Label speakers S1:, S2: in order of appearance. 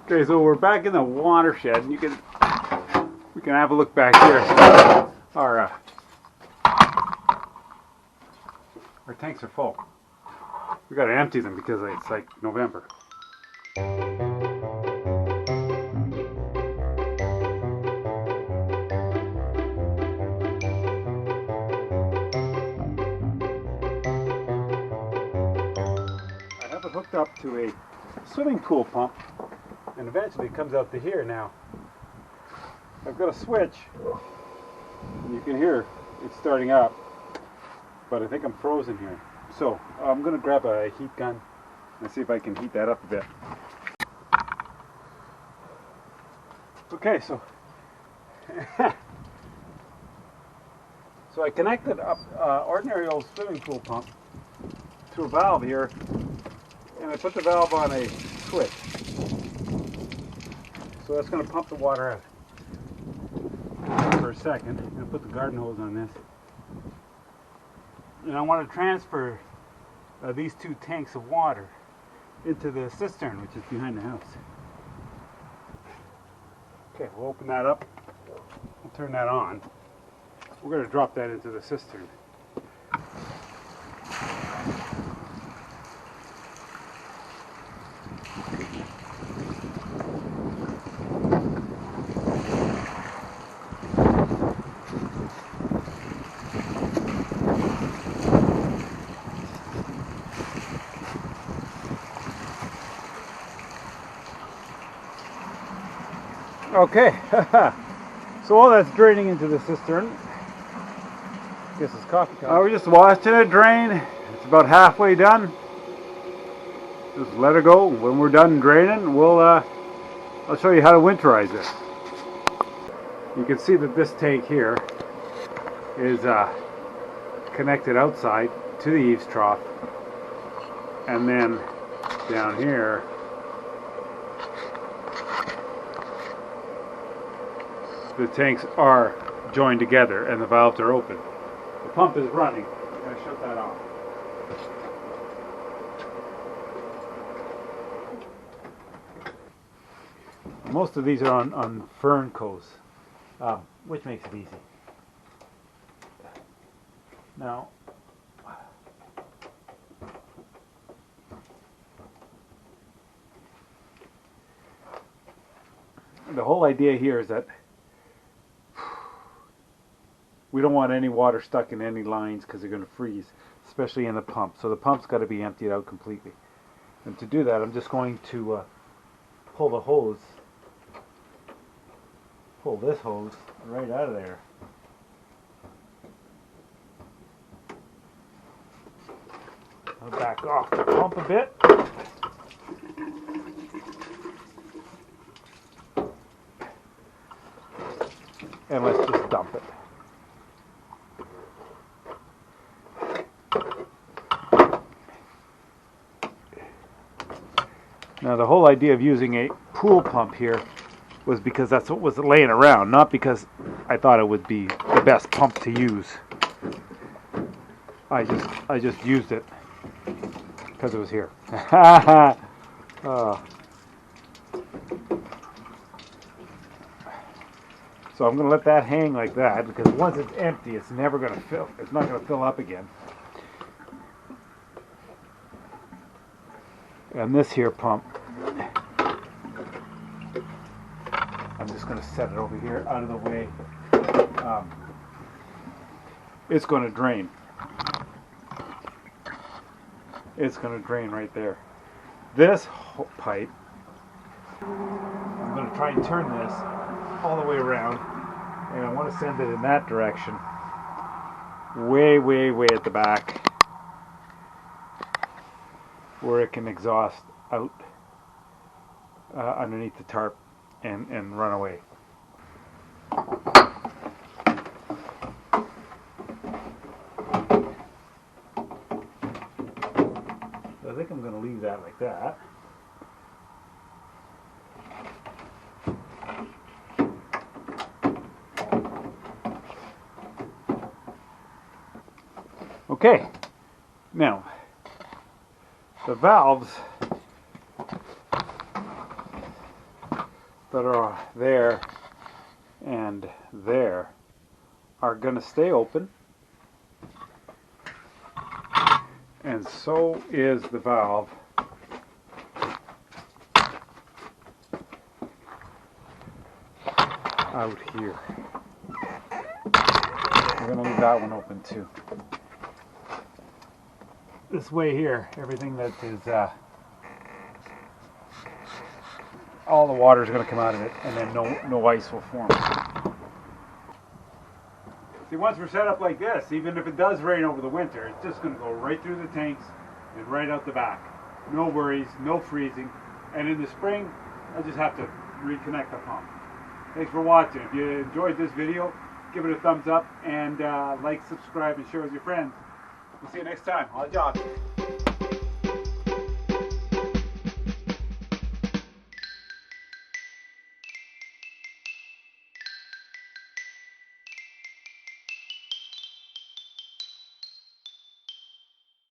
S1: Okay, so we're back in the watershed, and we can have a look back here. Our tanks are full. We got to empty them because it's like November. I have it hooked up to a swimming pool pump, and eventually it comes out to here now. I've got a switch, and you can hear it's starting up, but I think I'm frozen here. So I'm going to grab a heat gun and see if I can heat that up a bit. Okay, so I connected up ordinary old swimming pool pump to a valve here, and I put the valve on a switch. So that's going to pump the water out. For a second, I'm going to put the garden hose on this. And I want to transfer these two tanks of water into the cistern, which is behind the house. Okay, we'll open that up. We'll turn that on. We're going to drop that into the cistern. Okay, so all that's draining into the cistern. I guess it's coffee time. We're just watching it drain. It's about halfway done. Just let it go. When we're done draining, I'll show you how to winterize it. You can see that this tank here is connected outside to the eaves trough, and then down here the tanks are joined together and the valves are open. The pump is running. I'm going to shut that off. Most of these are on fern coats, which makes it easy. Now, the whole idea here is that we don't want any water stuck in any lines because they're going to freeze, especially in the pump. So the pump's got to be emptied out completely. And to do that, I'm just going to pull the hose, pull this hose right out of there. I'll back off the pump a bit. And let's just dump it. Now the whole idea of using a pool pump here was because that's what was laying around, not because I thought it would be the best pump to use. I just used it because it was here. So I'm going to let that hang like that, because once it's empty, it's never going to fill. It's not going to fill up again. And this here pump, I'm just going to set it over here out of the way. It's going to drain. It's going to drain right there. This pipe, I'm going to try and turn this all the way around, and I want to send it in that direction, way, way, way at the back, where it can exhaust out underneath the tarp and run away. So I think I'm going to leave that like that. Okay, now the valves that are there and there are going to stay open, and so is the valve out here. We're going to leave that one open too. This way here, everything that is all the water is going to come out of it, and then no ice will form. See, once we're set up like this, even if it does rain over the winter, it's just going to go right through the tanks and right out the back. No worries, no freezing. And in the spring, I just have to reconnect the pump. Thanks for watching. If you enjoyed this video, give it a thumbs up, and like, subscribe, and share with your friends. We'll see you next time. All job.